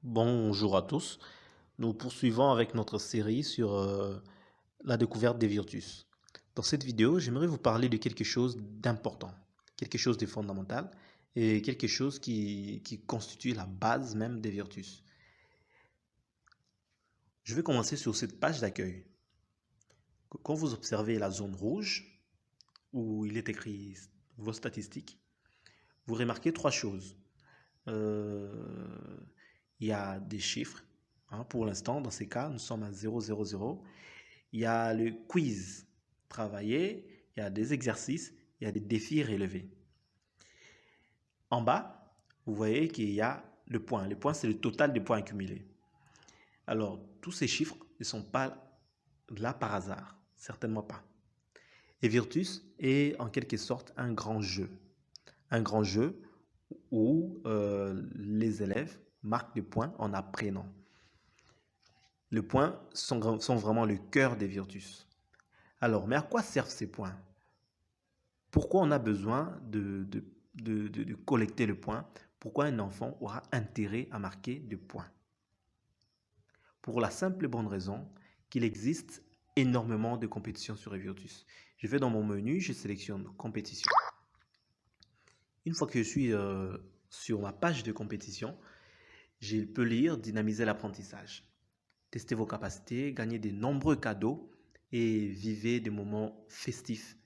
Bonjour à tous. Nous poursuivons avec notre série sur la découverte des virtus. Dans cette vidéo, j'aimerais vous parler de quelque chose d'important, quelque chose de fondamental et quelque chose qui constitue la base même des virtus. Je vais commencer sur cette page d'accueil. Quand vous observez la zone rouge où il est écrit vos statistiques, vous remarquez trois choses. Euh, il y a des chiffres. Pour l'instant, dans ces cas, nous sommes à 0,00. Il y a le quiz travaillé, il y a des exercices, il y a des défis relevés. En bas, vous voyez qu'il y a le point. Le point, c'est le total des points accumulés. Alors, tous ces chiffres ne sont pas là par hasard. Certainement pas. Et Virtus est en quelque sorte un grand jeu. Un grand jeu où les élèves marquent des points en apprenant. Les points sont vraiment le cœur des Virtus. Alors, mais à quoi servent ces points? Pourquoi on a besoin de collecter le point? Pourquoi un enfant aura intérêt à marquer des points? Pour la simple et bonne raison qu'il existe énormément de compétitions sur Virtus. Je vais dans mon menu, je sélectionne compétition. Une fois que je suis sur ma page de compétition, je peux lire dynamiser l'apprentissage, tester vos capacités, gagner de nombreux cadeaux et vivre des moments festifs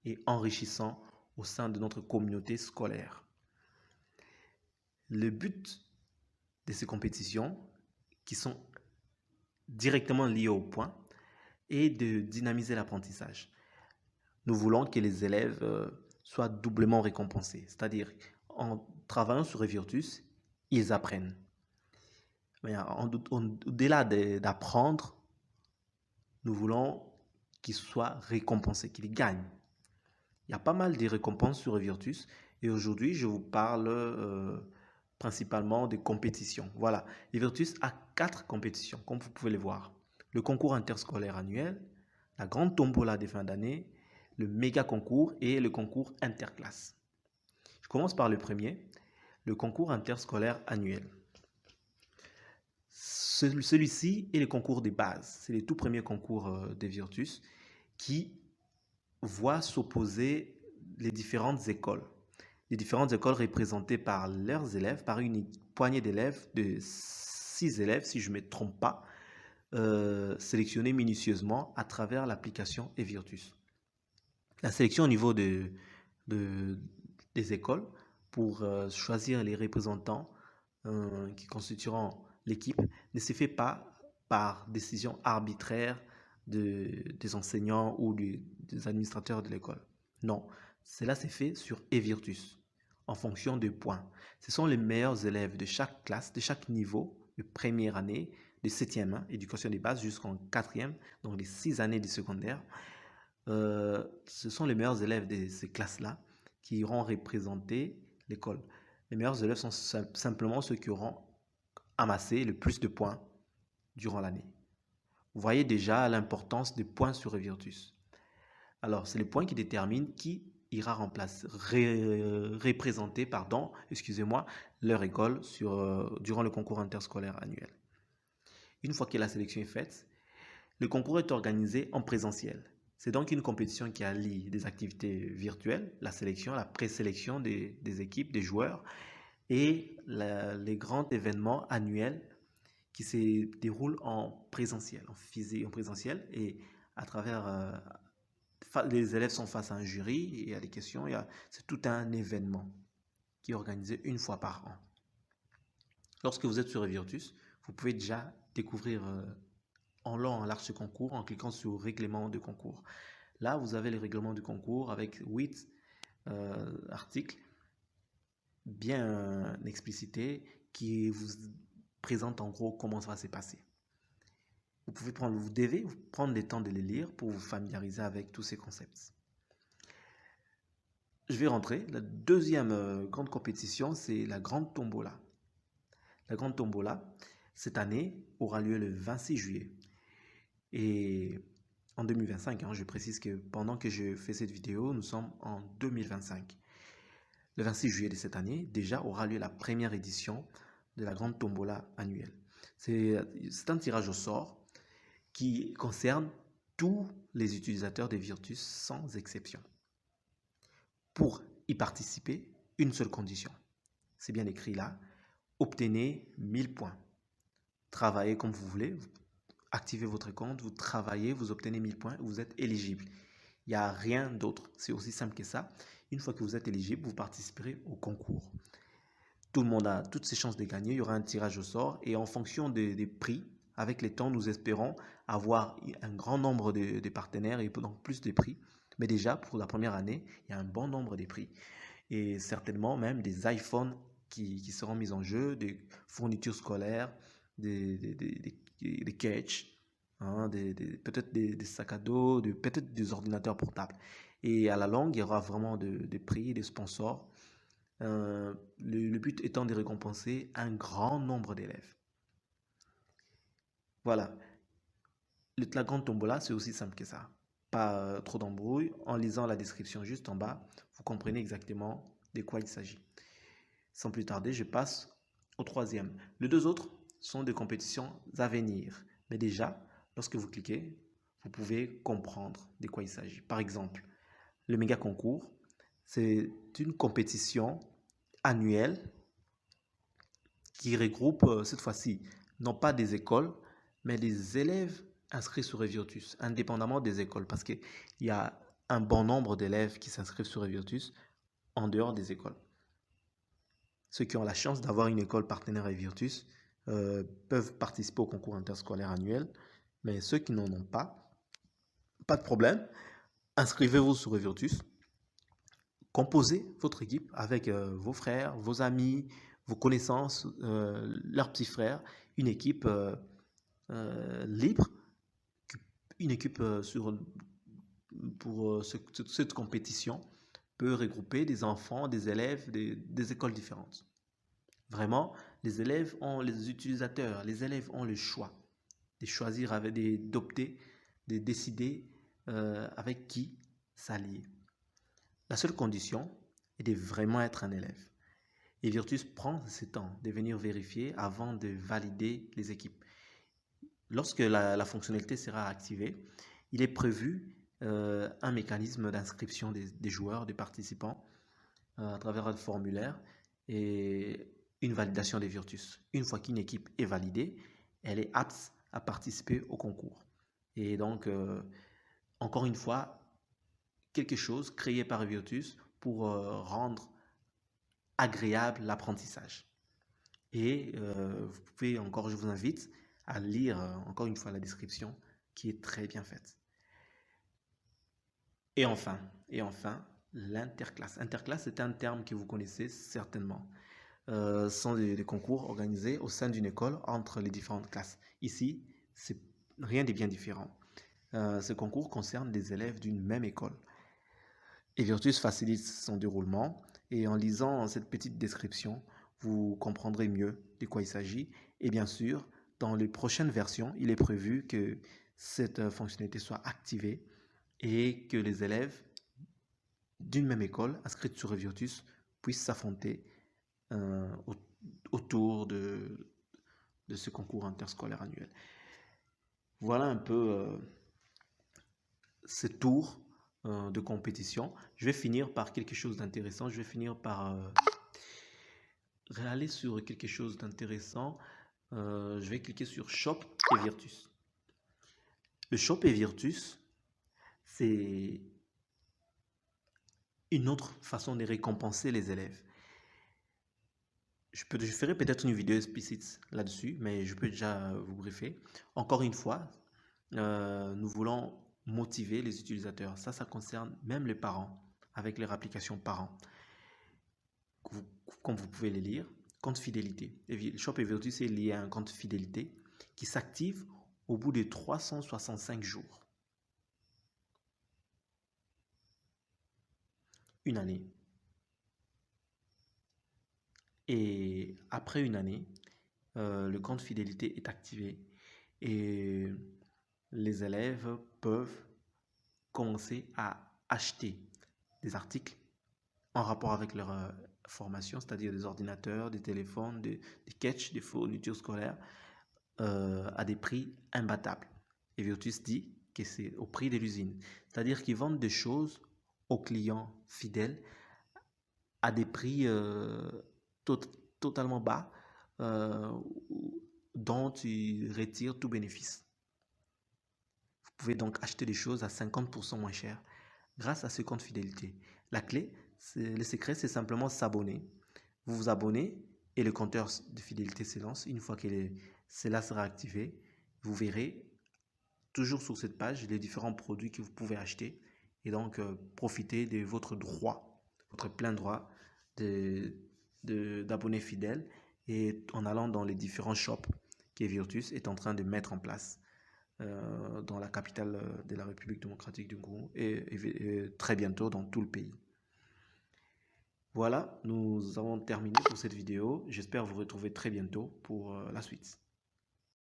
et enrichissants au sein de notre communauté scolaire. Le but de ces compétitions, qui sont directement liées au point, est de dynamiser l'apprentissage. Nous voulons que les élèves soient doublement récompensés, c'est-à-dire en travaillant sur Revirtus, ils apprennent. Mais au-delà d'apprendre, nous voulons qu'ils soient récompensés, qu'ils gagnent. Il y a pas mal de récompenses sur Revirtus et aujourd'hui, je vous parle principalement des compétitions. Voilà, Virtus a 4 compétitions, comme vous pouvez le voir. Le concours interscolaire annuel, la grande tombola des fins d'année, le méga concours et le concours interclasse. Je commence par le premier, le concours interscolaire annuel. Celui-ci est le concours des bases. C'est le tout premier concours des Virtus qui voit s'opposer les différentes écoles. Les différentes écoles représentées par leurs élèves, par une poignée d'élèves, de 6 élèves, si je ne me trompe pas, sélectionnés minutieusement à travers l'application eVirtus. La sélection au niveau des écoles pour choisir les représentants qui constitueront l'équipe ne se fait pas par décision arbitraire des enseignants ou des administrateurs de l'école. Non, cela s'est fait sur eVirtus en fonction des points. Ce sont les meilleurs élèves de chaque classe, de chaque niveau, de première année, de septième, éducation des bases jusqu'en quatrième, donc les 6 années du secondaire. Ce sont les meilleurs élèves de ces classes-là qui iront représenter l'école. Les meilleurs élèves sont simplement ceux qui auront amassé le plus de points durant l'année. Vous voyez déjà l'importance des points sur Virtus. Alors, c'est les points qui déterminent qui ira représenter leur école durant le concours interscolaire annuel. Une fois que la sélection est faite, le concours est organisé en présentiel. C'est donc une compétition qui allie des activités virtuelles, la sélection, la présélection des équipes, des joueurs, et les grands événements annuels qui se déroulent en présentiel, en présentiel, et à travers, les élèves sont face à un jury, et il y a des questions, c'est tout un événement qui est organisé une fois par an. Lorsque vous êtes sur Virtus, vous pouvez déjà découvrir en long, en large ce concours en cliquant sur règlement de concours. Là, vous avez les règlements du concours avec 8 articles bien explicités qui vous présentent en gros comment ça va se passer. Vous devez prendre le temps de les lire pour vous familiariser avec tous ces concepts. Je vais rentrer. La deuxième grande compétition, c'est la Grande Tombola. La Grande Tombola, cette année, aura lieu le 26 juillet. Et en 2025, je précise que pendant que je fais cette vidéo, nous sommes en 2025. Le 26 juillet de cette année, déjà aura lieu la première édition de la grande tombola annuelle. C'est un tirage au sort qui concerne tous les utilisateurs de Virtus sans exception. Pour y participer, une seule condition. C'est bien écrit là. Obtenez 1000 points. Travaillez comme vous voulez. Activez votre compte, vous travaillez, vous obtenez 1000 points, vous êtes éligible. Il n'y a rien d'autre. C'est aussi simple que ça. Une fois que vous êtes éligible, vous participerez au concours. Tout le monde a toutes ses chances de gagner. Il y aura un tirage au sort et en fonction des prix, avec le temps, nous espérons avoir un grand nombre de partenaires et donc plus de prix. Mais déjà, pour la première année, il y a un bon nombre de prix. Et certainement même des iPhones qui seront mis en jeu, des fournitures scolaires, des catchs, hein, peut-être des sacs à dos, peut-être des ordinateurs portables. Et à la longue, il y aura vraiment des prix, des sponsors. Le but étant de récompenser un grand nombre d'élèves. Voilà. La grande tombola, c'est aussi simple que ça. Pas trop d'embrouille. En lisant la description juste en bas, vous comprenez exactement de quoi il s'agit. Sans plus tarder, je passe au troisième. Les deux autres sont des compétitions à venir. Mais déjà, lorsque vous cliquez, vous pouvez comprendre de quoi il s'agit. Par exemple, le méga concours, c'est une compétition annuelle qui regroupe cette fois-ci non pas des écoles, mais des élèves inscrits sur Revirtus, indépendamment des écoles, parce qu'il y a un bon nombre d'élèves qui s'inscrivent sur Revirtus en dehors des écoles. Ceux qui ont la chance d'avoir une école partenaire Revirtus peuvent participer au concours interscolaire annuel, mais ceux qui n'en ont pas de problème, inscrivez-vous sur Revirtus, composez votre équipe avec vos frères, vos amis, vos connaissances, leurs petits frères, une équipe libre, une équipe pour cette compétition peut regrouper des enfants, des élèves des écoles différentes. Vraiment, les élèves ont les utilisateurs, les élèves ont le choix de choisir, d'opter, de décider avec qui s'allier. La seule condition est de vraiment être un élève. Et Virtus prend ce temps de venir vérifier avant de valider les équipes. Lorsque la fonctionnalité sera activée, il est prévu un mécanisme d'inscription des joueurs, des participants à travers un formulaire et une validation des Virtus. Une fois qu'une équipe est validée, elle est apte à participer au concours. Et donc, encore une fois, quelque chose créé par Virtus pour rendre agréable l'apprentissage. Et vous pouvez encore, je vous invite à lire encore une fois la description qui est très bien faite. Et enfin, l'interclasse. Interclasse, c'est un terme que vous connaissez certainement. Ce sont des concours organisés au sein d'une école entre les différentes classes. Ici, c'est rien de bien différent. Ce concours concerne des élèves d'une même école. Et Virtus facilite son déroulement et en lisant cette petite description, vous comprendrez mieux de quoi il s'agit. Et bien sûr, dans les prochaines versions, il est prévu que cette fonctionnalité soit activée et que les élèves d'une même école inscrite sur Virtus puissent s'affronter autour de ce concours interscolaire annuel. Voilà un peu ce tour de compétition. Je vais finir par quelque chose d'intéressant. Je vais finir par aller sur quelque chose d'intéressant. Je vais cliquer sur Shop et Virtus. Le Shop et Virtus, c'est une autre façon de récompenser les élèves. Je ferai peut-être une vidéo explicite là-dessus, mais je peux déjà vous briefer. Encore une fois, nous voulons motiver les utilisateurs. Ça concerne même les parents, avec leur application parents. Comme vous pouvez les lire, compte fidélité. Shop et Virtus est lié à un compte fidélité qui s'active au bout de 365 jours. Une année. Et après une année, le compte fidélité est activé et les élèves peuvent commencer à acheter des articles en rapport avec leur formation, c'est-à-dire des ordinateurs, des téléphones, des catchs, des fournitures scolaires, à des prix imbattables. Et Virtus dit que c'est au prix de l'usine. C'est-à-dire qu'ils vendent des choses aux clients fidèles à des prix totalement bas, euh, dont ils retirent tout bénéfice. Vous pouvez donc acheter des choses à 50% moins cher grâce à ce compte fidélité. La clé, le secret, c'est simplement s'abonner. Vous vous abonnez et le compteur de fidélité se lance. Une fois que cela sera activé, vous verrez toujours sur cette page les différents produits que vous pouvez acheter et donc profiter de votre droit, votre plein droit d'abonnés fidèles et en allant dans les différents shops que Virtus est en train de mettre en place dans la capitale de la République démocratique du Congo et très bientôt dans tout le pays. Voilà, nous avons terminé pour cette vidéo. J'espère vous retrouver très bientôt pour la suite.